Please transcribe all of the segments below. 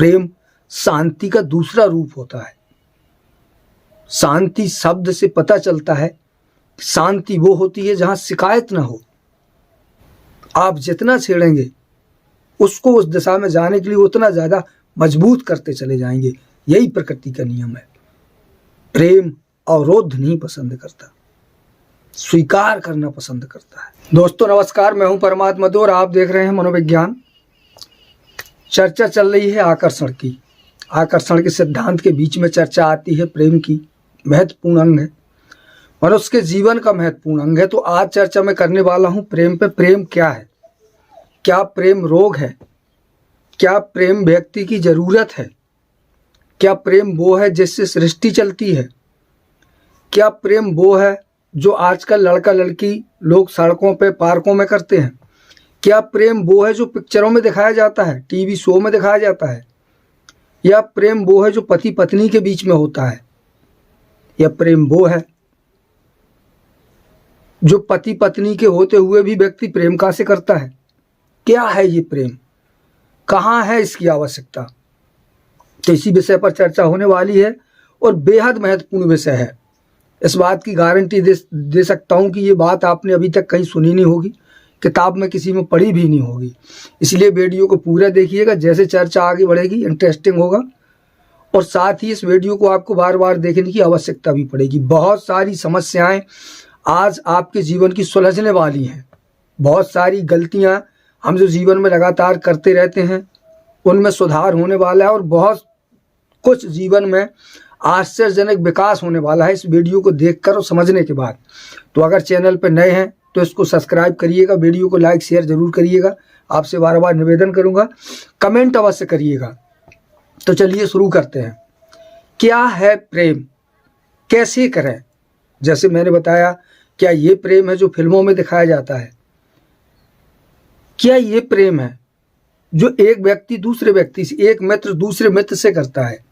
प्रेम शांति का दूसरा रूप होता है। शांति शब्द से पता चलता है, शांति वो होती है जहां शिकायत ना हो। आप जितना छेड़ेंगे उसको उस दिशा में जाने के लिए उतना ज़्यादा मजबूत करते चले जाएंगे। यही प्रकृति का नियम है। प्रेम अवरोध नहीं पसंद करता, स्वीकार करना पसंद करता है। दोस्तों नमस्कार, मैं हूं परमात्मा दो और आप देख रहे हैं मनोविज्ञान। चर्चा चल रही है आकर्षण की। आकर्षण के सिद्धांत के बीच में चर्चा आती है प्रेम की। महत्वपूर्ण अंग है, मनुष्य के जीवन का महत्वपूर्ण अंग है। तो आज चर्चा मैं करने वाला हूं प्रेम पे। प्रेम क्या है? क्या प्रेम रोग है? क्या प्रेम व्यक्ति की जरूरत है? क्या प्रेम वो है जिससे सृष्टि चलती है? क्या प्रेम वो है जो आजकल लड़का लड़की लोग सड़कों पे पार्कों में करते हैं? क्या प्रेम वो है जो पिक्चरों में दिखाया जाता है, टीवी शो में दिखाया जाता है? या प्रेम वो है जो पति पत्नी के बीच में होता है? या प्रेम वो है जो पति पत्नी के होते हुए भी व्यक्ति प्रेम कहाँ से करता है? क्या है ये प्रेम? कहाँ है इसकी आवश्यकता? तो इसी विषय पर चर्चा होने वाली है और बेहद महत्वपूर्ण विषय है। इस बात की गारंटी दे सकता हूँ कि ये बात आपने अभी तक कहीं सुनी नहीं होगी, किताब में किसी में पढ़ी भी नहीं होगी। इसलिए वीडियो को पूरा देखिएगा। जैसे चर्चा आगे बढ़ेगी इंटरेस्टिंग होगा और साथ ही इस वीडियो को आपको बार बार देखने की आवश्यकता भी पड़ेगी। बहुत सारी समस्याएं आज आपके जीवन की सुलझने वाली हैं। बहुत सारी गलतियां हम जो जीवन में लगातार करते रहते हैं उनमें सुधार होने वाला है और बहुत कुछ जीवन में आश्चर्यजनक विकास होने वाला है इस वीडियो को देखकर और समझने के बाद। तो अगर चैनल पर नए हैं तो इसको सब्सक्राइब करिएगा, वीडियो को लाइक शेयर जरूर करिएगा। आपसे बार बार निवेदन करूंगा, कमेंट अवश्य करिएगा। तो चलिए शुरू करते हैं। क्या है प्रेम? कैसे करें? जैसे मैंने बताया, क्या ये प्रेम है जो फिल्मों में दिखाया जाता है? क्या ये प्रेम है जो एक व्यक्ति दूसरे व्यक्ति से, एक मित्र दूसरे मित्र से करता है?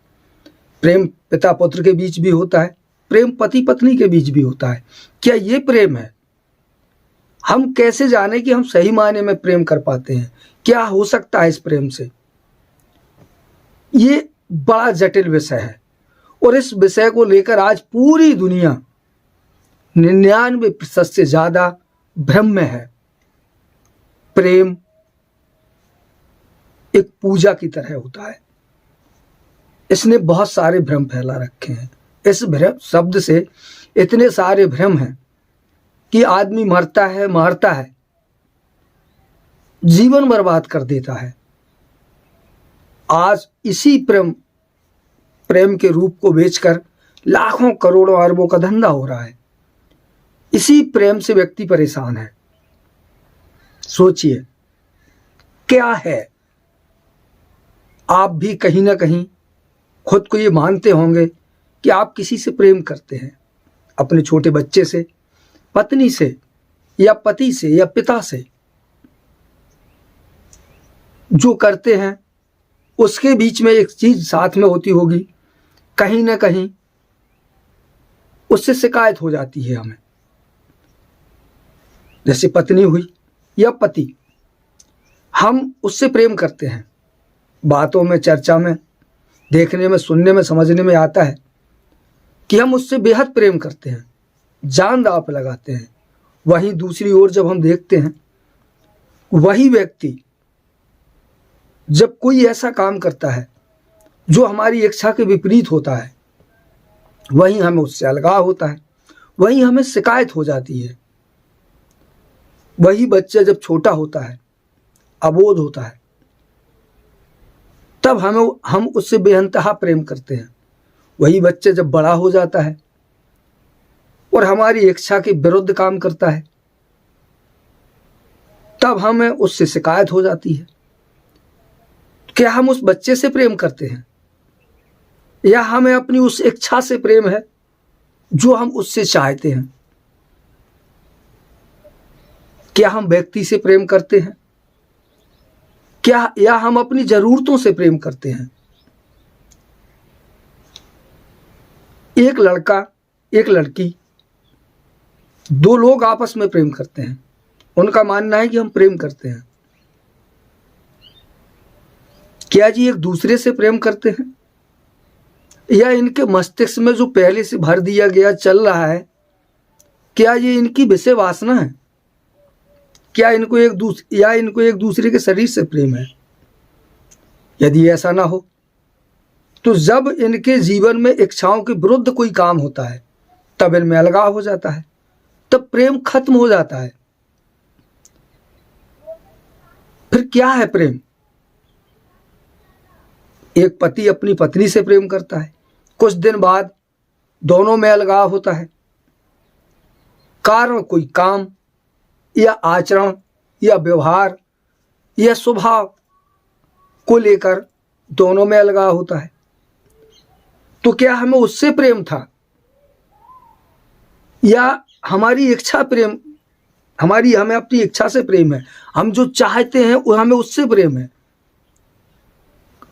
प्रेम पिता पुत्र के बीच भी होता है, प्रेम पति पत्नी के बीच भी होता है। क्या ये प्रेम है? हम कैसे जाने कि हम सही मायने में प्रेम कर पाते हैं? क्या हो सकता है इस प्रेम से? ये बड़ा जटिल विषय है और इस विषय को लेकर आज पूरी दुनिया 99% से ज्यादा भ्रम में है। प्रेम एक पूजा की तरह होता है। इसने बहुत सारे भ्रम फैला रखे हैं। इस भ्रम शब्द से इतने सारे भ्रम हैं कि आदमी मरता है, मारता है, जीवन बर्बाद कर देता है। आज इसी प्रेम के रूप को बेचकर लाखों करोड़ों अरबों का धंधा हो रहा है। इसी प्रेम से व्यक्ति परेशान है। सोचिए क्या है? आप भी कहीं ना कहीं खुद को ये मानते होंगे कि आप किसी से प्रेम करते हैं, अपने छोटे बच्चे से, पत्नी से, या पति से, या पिता से। जो करते हैं उसके बीच में एक चीज साथ में होती होगी, कहीं ना कहीं उससे शिकायत हो जाती है हमें। जैसे पत्नी हुई या पति, हम उससे प्रेम करते हैं। बातों में, चर्चा में, देखने में, सुनने में, समझने में आता है कि हम उससे बेहद प्रेम करते हैं, जान दांव पे लगाते हैं। वहीं दूसरी ओर जब हम देखते हैं, वही व्यक्ति जब कोई ऐसा काम करता है जो हमारी इच्छा के विपरीत होता है, वहीं हमें उससे अलगाव होता है, वहीं हमें शिकायत हो जाती है। वही बच्चा जब छोटा होता है, अबोध होता है, तब हम उससे बेइंतहा प्रेम करते हैं। वही बच्चा जब बड़ा हो जाता है और हमारी इच्छा के विरुद्ध काम करता है, तब हमें उससे शिकायत हो जाती है। क्या हम उस बच्चे से प्रेम करते हैं या हमें अपनी उस इच्छा से प्रेम है जो हम उससे चाहते हैं? क्या हम व्यक्ति से प्रेम करते हैं क्या, या हम अपनी जरूरतों से प्रेम करते हैं? एक लड़का, एक लड़की, दो लोग आपस में प्रेम करते हैं। उनका मानना है कि हम प्रेम करते हैं। क्या जी एक दूसरे से प्रेम करते हैं, या इनके मस्तिष्क में जो पहले से भर दिया गया चल रहा है, क्या ये इनकी विषय वासना है? क्या इनको एक दूसरे के शरीर से प्रेम है? यदि ऐसा ना हो तो जब इनके जीवन में इच्छाओं के विरुद्ध कोई काम होता है तब इनमें अलगाव हो जाता है, तब प्रेम खत्म हो जाता है। फिर क्या है प्रेम? एक पति अपनी पत्नी से प्रेम करता है, कुछ दिन बाद दोनों में अलगाव होता है, कारण कोई काम या आचरण या व्यवहार या स्वभाव को लेकर दोनों में अलगाव होता है। तो क्या हमें उससे प्रेम था, या हमारी इच्छा प्रेम, हमें अपनी इच्छा से प्रेम है, हम जो चाहते हैं वो हमें उससे प्रेम है?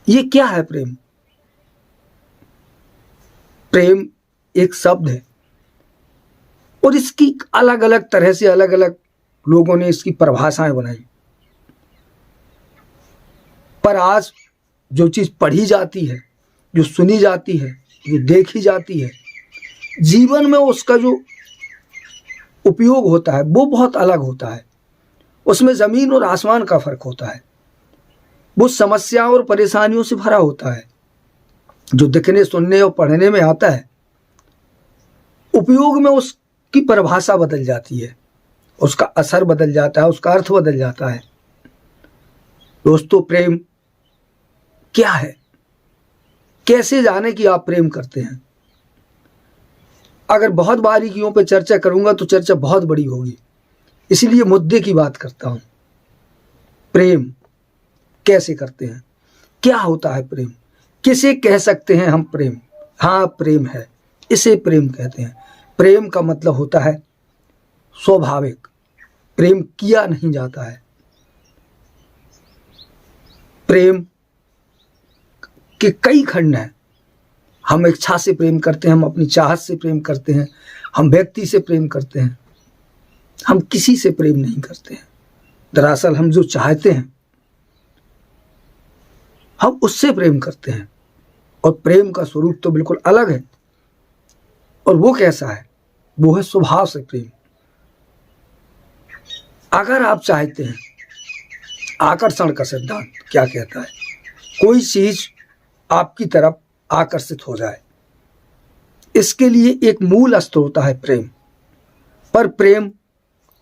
ये क्या है प्रेम? प्रेम एक शब्द है और इसकी अलग अलग तरह से अलग अलग लोगों ने इसकी परिभाषाएं बनाई, पर आज जो चीज पढ़ी जाती है, जो सुनी जाती है, जो देखी जाती है, जीवन में उसका जो उपयोग होता है वो बहुत अलग होता है। उसमें जमीन और आसमान का फर्क होता है। वो समस्याओं और परेशानियों से भरा होता है। जो दिखने, सुनने और पढ़ने में आता है, उपयोग में उसकी परिभाषा बदल जाती है, उसका असर बदल जाता है, उसका अर्थ बदल जाता है। दोस्तों, प्रेम क्या है? कैसे जाने कि आप प्रेम करते हैं? अगर बहुत बारीकियों पर चर्चा करूंगा तो चर्चा बहुत बड़ी होगी, इसलिए मुद्दे की बात करता हूं। प्रेम कैसे करते हैं? क्या होता है प्रेम? किसे कह सकते हैं हम प्रेम? हाँ, प्रेम है, इसे प्रेम कहते हैं। प्रेम का मतलब होता है स्वाभाविक। प्रेम किया नहीं जाता है। प्रेम के कई खंड हैं। हम इच्छा से प्रेम करते हैं, हम अपनी चाहत से प्रेम करते हैं, हम व्यक्ति से प्रेम करते हैं, हम किसी से प्रेम नहीं करते हैं। दरअसल हम जो चाहते हैं हम उससे प्रेम करते हैं, और प्रेम का स्वरूप तो बिल्कुल अलग है। और वो कैसा है? वो है स्वभाव से प्रेम। अगर आप चाहते हैं, आकर्षण का सिद्धांत क्या कहता है? कोई चीज आपकी तरफ आकर्षित हो जाए, इसके लिए एक मूल अस्त्र होता है प्रेम। पर प्रेम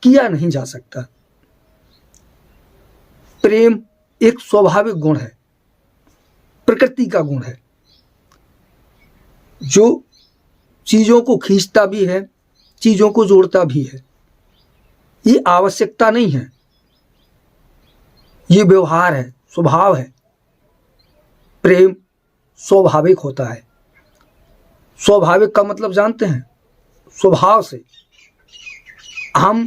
किया नहीं जा सकता। प्रेम एक स्वाभाविक गुण है, प्रकृति का गुण है, जो चीजों को खींचता भी है, चीजों को जोड़ता भी है। ये आवश्यकता नहीं है, ये व्यवहार है, स्वभाव है। प्रेम स्वाभाविक होता है। स्वाभाविक का मतलब जानते हैं? स्वभाव से हम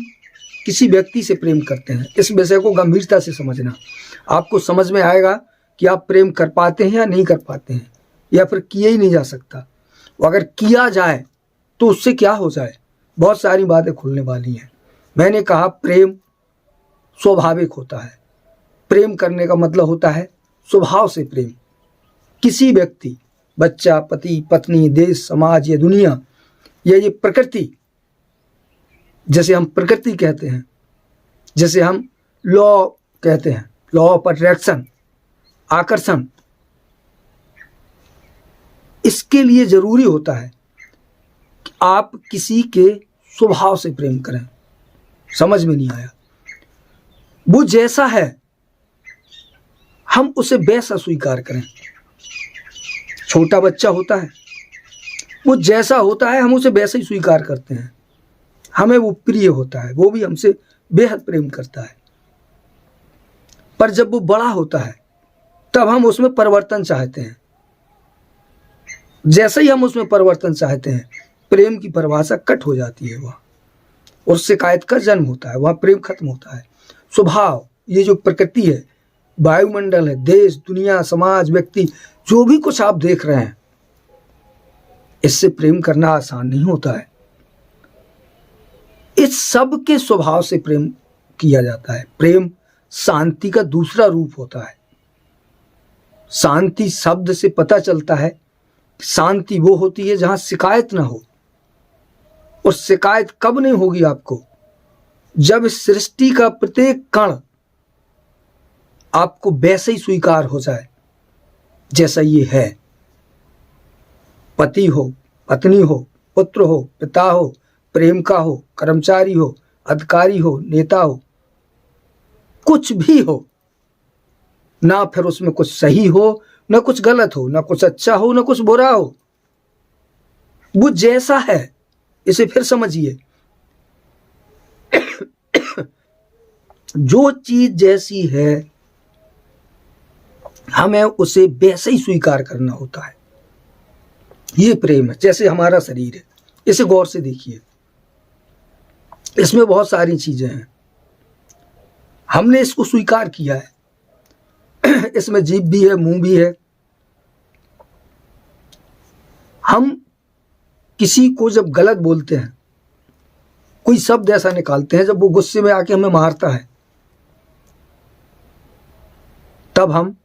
किसी व्यक्ति से प्रेम करते हैं। इस विषय को गंभीरता से समझना, आपको समझ में आएगा कि आप प्रेम कर पाते हैं या नहीं कर पाते हैं, या फिर किया ही नहीं जा सकता। अगर किया जाए तो उससे क्या हो जाए, बहुत सारी बातें खुलने वाली हैं। मैंने कहा प्रेम स्वाभाविक होता है। प्रेम करने का मतलब होता है स्वभाव से प्रेम। किसी व्यक्ति, बच्चा, पति, पत्नी, देश, समाज या दुनिया, या ये प्रकृति, जैसे हम प्रकृति कहते हैं, जैसे हम लॉ कहते हैं, लॉ ऑफ अट्रैक्शन, आकर्षण, इसके लिए जरूरी होता है कि आप किसी के स्वभाव से प्रेम करें। समझ में नहीं आया? वो जैसा है हम उसे वैसा स्वीकार करें। छोटा बच्चा होता है, वो जैसा होता है हम उसे वैसा ही स्वीकार करते हैं। हमें वो प्रिय होता है, वो भी हमसे बेहद प्रेम करता है। पर जब वो बड़ा होता है तब हम उसमें परिवर्तन चाहते हैं। जैसे ही हम उसमें परिवर्तन चाहते हैं, प्रेम की परिभाषा कट हो जाती है वहाँ, और शिकायत का जन्म होता है, वहाँ प्रेम खत्म होता है। स्वभाव, ये जो प्रकृति है, वायुमंडल है, देश, दुनिया, समाज, व्यक्ति, जो भी कुछ आप देख रहे हैं, इससे प्रेम करना आसान नहीं होता है। इस सब के स्वभाव से प्रेम किया जाता है। प्रेम शांति का दूसरा रूप होता है। शांति शब्द से पता चलता है शांति वो होती है जहां शिकायत ना हो। और शिकायत कब नहीं होगी आपको? जब इस सृष्टि का प्रत्येक कण आपको वैसे ही स्वीकार हो जाए जैसा ये है। पति हो, पत्नी हो, पुत्र हो, पिता हो, प्रेमिका हो, कर्मचारी हो, अधिकारी हो, नेता हो, कुछ भी हो ना, फिर उसमें कुछ सही हो ना कुछ गलत हो, ना कुछ अच्छा हो ना कुछ बुरा हो। वो जैसा है, इसे फिर समझिए, जो चीज जैसी है हमें उसे वैसे ही स्वीकार करना होता है। ये प्रेम है। जैसे हमारा शरीर है, इसे गौर से देखिए, इसमें बहुत सारी चीजें हैं, हमने इसको स्वीकार किया है। इसमें जीभ भी है, मुंह भी है। हम किसी को जब गलत बोलते हैं, कोई शब्द ऐसा निकालते हैं जब वो गुस्से में आके हमें मारता है, तब हम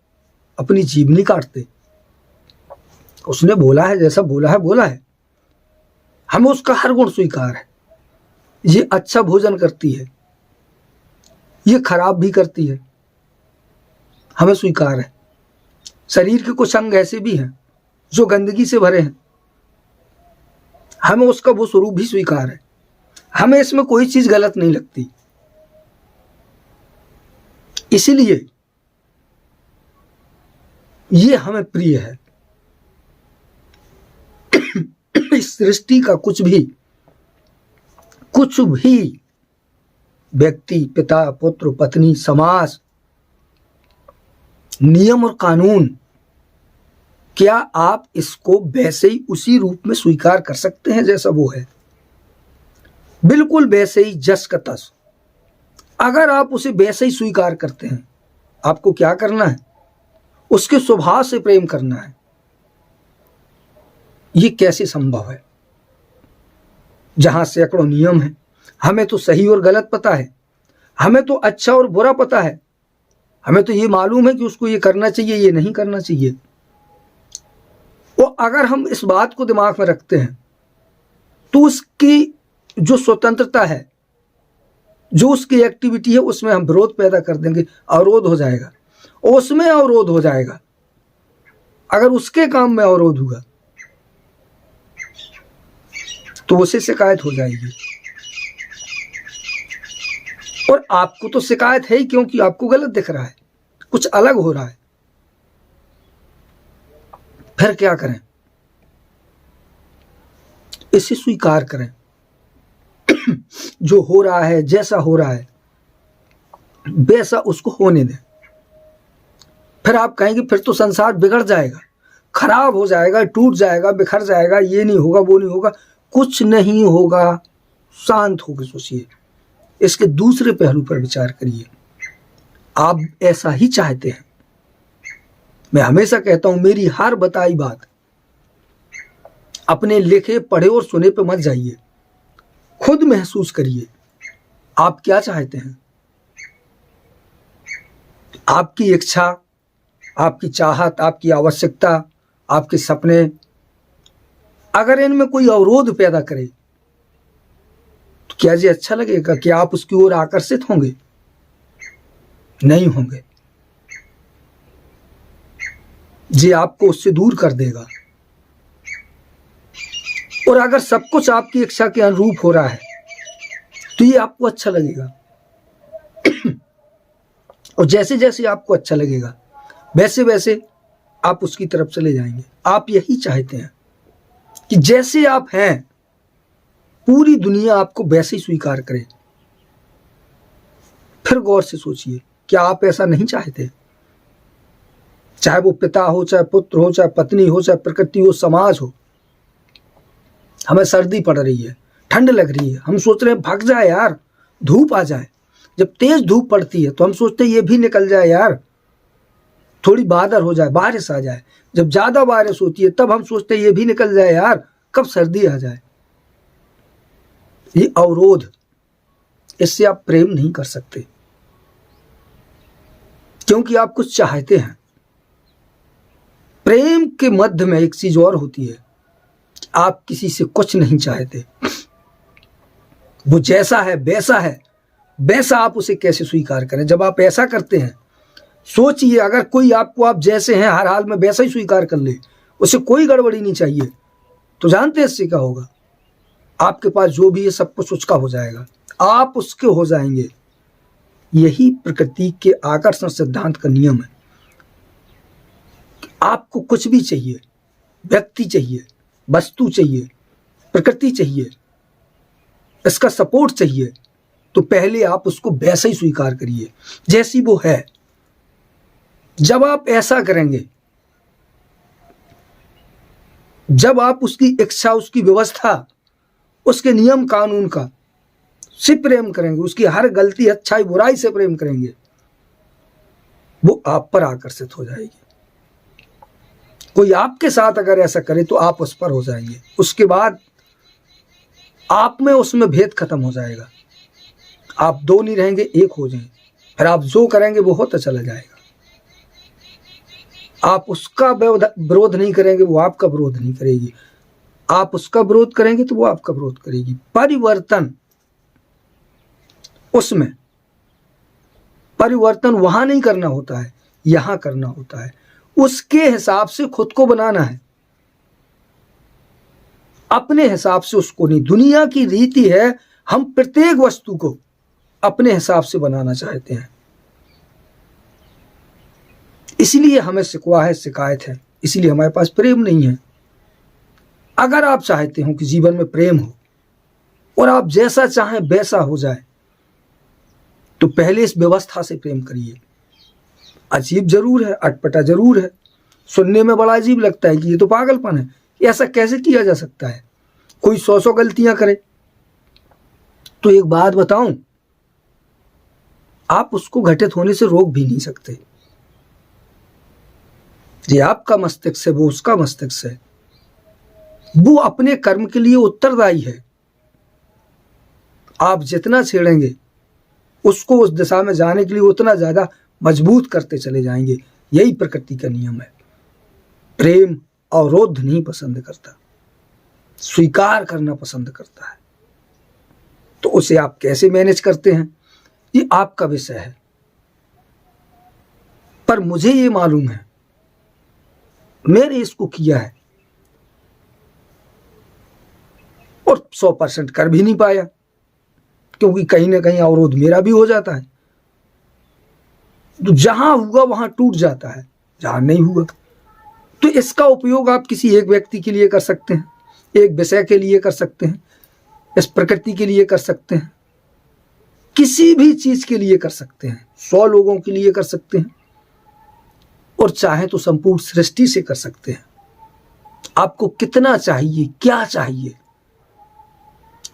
अपनी जीभ नहीं काटते। उसने बोला है, जैसा बोला है बोला है, हमें उसका हर गुण स्वीकार है। ये अच्छा भोजन करती है, ये खराब भी करती है, हमें स्वीकार है। शरीर के कुछ अंग ऐसे भी हैं जो गंदगी से भरे हैं, हमें उसका वो स्वरूप भी स्वीकार है। हमें इसमें कोई चीज गलत नहीं लगती। इसलिए ये हमें प्रिय है। इस सृष्टि का कुछ भी व्यक्ति, पिता, पुत्र, पत्नी, समाज, नियम और कानून, क्या आप इसको वैसे ही उसी रूप में स्वीकार कर सकते हैं जैसा वो है? बिल्कुल वैसे ही, जस का तस। अगर आप उसे वैसे ही स्वीकार करते हैं, आपको क्या करना है? उसके स्वभाव से प्रेम करना है। ये कैसे संभव है? जहां सैकड़ों नियम हैं, हमें तो सही और गलत पता है, हमें तो अच्छा और बुरा पता है, हमें तो ये मालूम है कि उसको ये करना चाहिए, ये नहीं करना चाहिए। और अगर हम इस बात को दिमाग में रखते हैं तो उसकी जो स्वतंत्रता है, जो उसकी एक्टिविटी है, उसमें हम विरोध पैदा कर देंगे, अवरोध हो जाएगा। उसमें अवरोध हो जाएगा। अगर उसके काम में अवरोध हुआ तो उसे शिकायत हो जाएगी। और आपको तो शिकायत है ही, क्योंकि आपको गलत दिख रहा है, कुछ अलग हो रहा है। फिर क्या करें? इसे स्वीकार करें। जो हो रहा है, जैसा हो रहा है, वैसा उसको होने दें। फिर आप कहेंगे फिर तो संसार बिगड़ जाएगा, खराब हो जाएगा, टूट जाएगा, बिखर जाएगा, ये नहीं होगा, वो नहीं होगा। कुछ नहीं होगा। शांत होकर सोचिए, इसके दूसरे पहलू पर विचार करिए। आप ऐसा ही चाहते हैं। मैं हमेशा कहता हूं, मेरी हर बताई बात अपने लिखे, पढ़े और सुने पे मत जाइए, खुद महसूस करिए आप क्या चाहते हैं। आपकी इच्छा, आपकी चाहत, आपकी आवश्यकता, आपके सपने, अगर इनमें कोई अवरोध पैदा करे तो क्या जी अच्छा लगेगा? कि आप उसकी ओर आकर्षित होंगे? नहीं होंगे। जी आपको उससे दूर कर देगा। और अगर सब कुछ आपकी इच्छा के अनुरूप हो रहा है तो ये आपको अच्छा लगेगा। और जैसे जैसे आपको अच्छा लगेगा, वैसे वैसे आप उसकी तरफ चले जाएंगे। आप यही चाहते हैं कि जैसे आप हैं, पूरी दुनिया आपको वैसे ही स्वीकार करे। फिर गौर से सोचिए, क्या आप ऐसा नहीं चाहते? चाहे वो पिता हो, चाहे पुत्र हो, चाहे पत्नी हो, चाहे प्रकृति हो, समाज हो। हमें सर्दी पड़ रही है, ठंड लग रही है, हम सोच रहे हैं भाग जाए यार, धूप आ जाए। जब तेज धूप पड़ती है तो हम सोचते हैं ये भी निकल जाए यार, थोड़ी बादल हो जाए, बारिश आ जाए। जब ज्यादा बारिश होती है तब हम सोचते हैं ये भी निकल जाए यार, कब सर्दी आ जाए। ये अवरोध, इससे आप प्रेम नहीं कर सकते, क्योंकि आप कुछ चाहते हैं। प्रेम के मध्य में एक चीज और होती है, आप किसी से कुछ नहीं चाहते, वो जैसा है वैसा आप उसे कैसे स्वीकार करें। जब आप ऐसा करते हैं, सोचिए अगर कोई आपको आप जैसे हैं हर हाल में वैसा ही स्वीकार कर ले, उसे कोई गड़बड़ी नहीं चाहिए, तो जानते हैं इससे क्या होगा, आपके पास जो भी है सब कुछ उसका हो जाएगा, आप उसके हो जाएंगे। यही प्रकृति के आकर्षण सिद्धांत का नियम है। आपको कुछ भी चाहिए, व्यक्ति चाहिए, वस्तु चाहिए, प्रकृति चाहिए, इसका सपोर्ट चाहिए, तो पहले आप उसको वैसा ही स्वीकार करिए जैसी वो है। जब आप ऐसा करेंगे, जब आप उसकी इच्छा, उसकी व्यवस्था, उसके नियम कानून का से प्रेम करेंगे, उसकी हर गलती, अच्छाई, बुराई से प्रेम करेंगे, वो आप पर आकर्षित हो जाएगी। कोई आपके साथ अगर ऐसा करे तो आप उस पर हो जाएंगे, उसके बाद आप में उसमें भेद खत्म हो जाएगा, आप दो नहीं रहेंगे, एक हो जाएंगे, फिर आप जो करेंगे वो होता चला जाएगा। आप उसका विरोध नहीं करेंगे, वो आपका विरोध नहीं करेगी, आप उसका विरोध करेंगे तो वो आपका विरोध करेगी। परिवर्तन उसमें, परिवर्तन वहां नहीं करना होता है, यहां करना होता है। उसके हिसाब से खुद को बनाना है, अपने हिसाब से उसको नहीं। दुनिया की रीति है, हम प्रत्येक वस्तु को अपने हिसाब से बनाना चाहते हैं, इसलिए हमें शिकवा है, शिकायत है, इसलिए हमारे पास प्रेम नहीं है। अगर आप चाहते हो कि जीवन में प्रेम हो और आप जैसा चाहें वैसा हो जाए, तो पहले इस व्यवस्था से प्रेम करिए। अजीब जरूर है, अटपटा जरूर है, सुनने में बड़ा अजीब लगता है कि ये तो पागलपन है, ऐसा कैसे किया जा सकता है, कोई 100 गलतियां करे। तो एक बात बताऊं, आप उसको घटित होने से रोक भी नहीं सकते। ये आपका मस्तिष्क है, वो उसका मस्तिष्क है, वो अपने कर्म के लिए उत्तरदायी है। आप जितना छेड़ेंगे उसको उस दिशा में जाने के लिए उतना ज्यादा मजबूत करते चले जाएंगे। यही प्रकृति का नियम है। प्रेम अवरोध नहीं पसंद करता, स्वीकार करना पसंद करता है। तो उसे आप कैसे मैनेज करते हैं, ये आपका विषय है। पर मुझे ये मालूम है, मैंने इसको किया है और 100% कर भी नहीं पाया, क्योंकि कहीं ना कहीं अवरोध मेरा भी हो जाता है। तो जहां हुआ वहां टूट जाता है, जहां नहीं हुआ। तो इसका उपयोग आप किसी एक व्यक्ति के लिए कर सकते हैं, एक विषय के लिए कर सकते हैं, इस प्रकृति के लिए कर सकते हैं, किसी भी चीज के लिए कर सकते हैं, 100 लोगों के लिए कर सकते हैं, और चाहे तो संपूर्ण सृष्टि से कर सकते हैं। आपको कितना चाहिए, क्या चाहिए,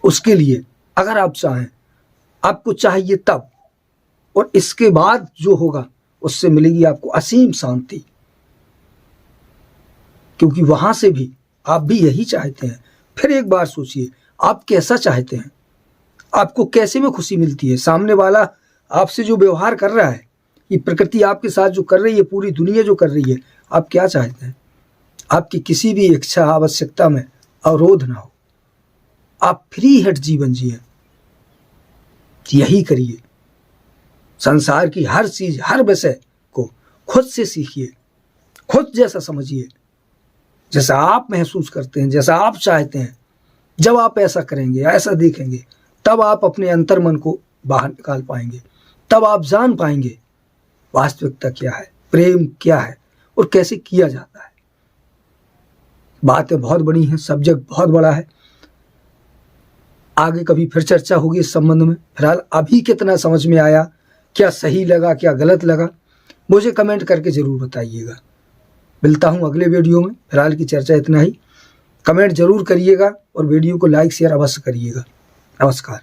उसके लिए अगर आप चाहें, आपको चाहिए तब, और इसके बाद जो होगा उससे मिलेगी आपको असीम शांति, क्योंकि वहां से भी आप भी यही चाहते हैं। फिर एक बार सोचिए, आप कैसा चाहते हैं, आपको कैसे में खुशी मिलती है। सामने वाला आपसे जो व्यवहार कर रहा है, ये प्रकृति आपके साथ जो कर रही है, पूरी दुनिया जो कर रही है, आप क्या चाहते हैं। आपकी किसी भी इच्छा, आवश्यकता में अवरोध ना हो, आप फ्री हेड जीवन जिए। यही करिए। संसार की हर चीज, हर विषय को खुद से सीखिए, खुद जैसा समझिए, जैसा आप महसूस करते हैं, जैसा आप चाहते हैं। जब आप ऐसा करेंगे, ऐसा देखेंगे, तब आप अपने अंतर्मन को बाहर निकाल पाएंगे, तब आप जान पाएंगे वास्तविकता क्या है, प्रेम क्या है और कैसे किया जाता है। बातें बहुत बड़ी हैं, सब्जेक्ट बहुत बड़ा है, आगे कभी फिर चर्चा होगी इस संबंध में। फिलहाल अभी कितना समझ में आया, क्या सही लगा, क्या गलत लगा, मुझे कमेंट करके जरूर बताइएगा। मिलता हूं अगले वीडियो में। फिलहाल की चर्चा इतना ही। कमेंट जरूर करिएगा और वीडियो को लाइक शेयर अवश्य करिएगा। नमस्कार।